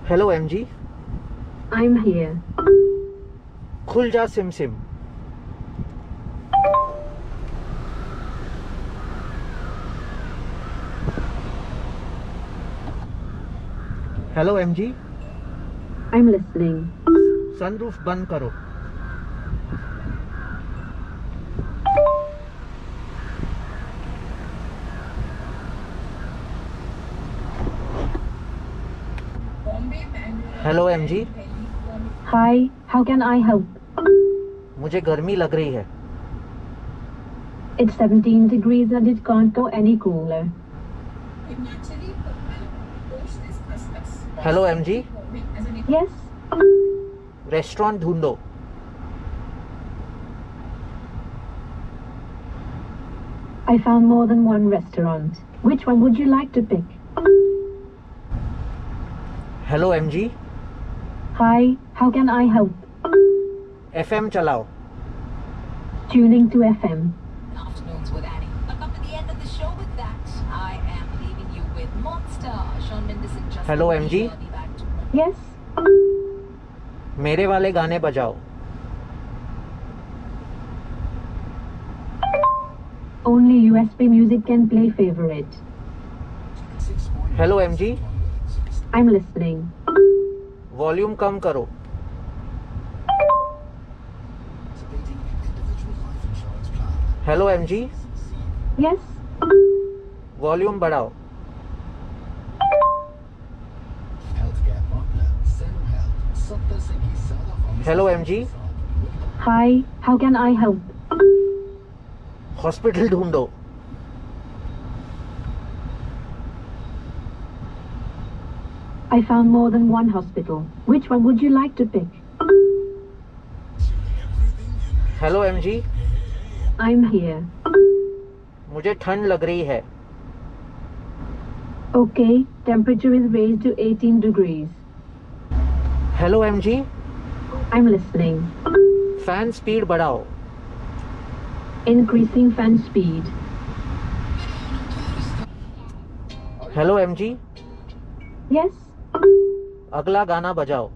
Hello MG. I'm here. Khul Ja Sim Sim. Hello MG. I'm listening. Sunroof बंद करो. Hello MG. Hi, how can I help? मुझे गर्मी लग रही है. It's 17 degrees and it can't go any cooler. Hello MG. Yes? Restaurant ढूंढो. I found more than one restaurant. Which one would you like to pick? Hello MG. Hi, how can I help? FM चलाओ. Tuning to FM. Afternoons with Annie. I've come to the end of the show with that. I am leaving you with Monster. Shawn Mendes and Justin Hello, MG. Bieber. I'll be back tomorrow. Yes? मेरे वाले गाने बजाओ. Only USB music can play favorite. Hello MG. I'm listening. Volume कम करो. Hello MG. Yes? Volume बढ़ाओ. Hello MG. Hi, how can I help? Hospital ढूंढो. I found more than one hospital. Which one would you like to pick? Hello MG. I'm here. मुझे ठंड लग रही है. Okay, temperature is raised to 18 degrees. Hello MG. I'm listening. Fan speed बढ़ाओ. Increasing fan speed. Hello MG. Yes? अगला गाना बजाओ.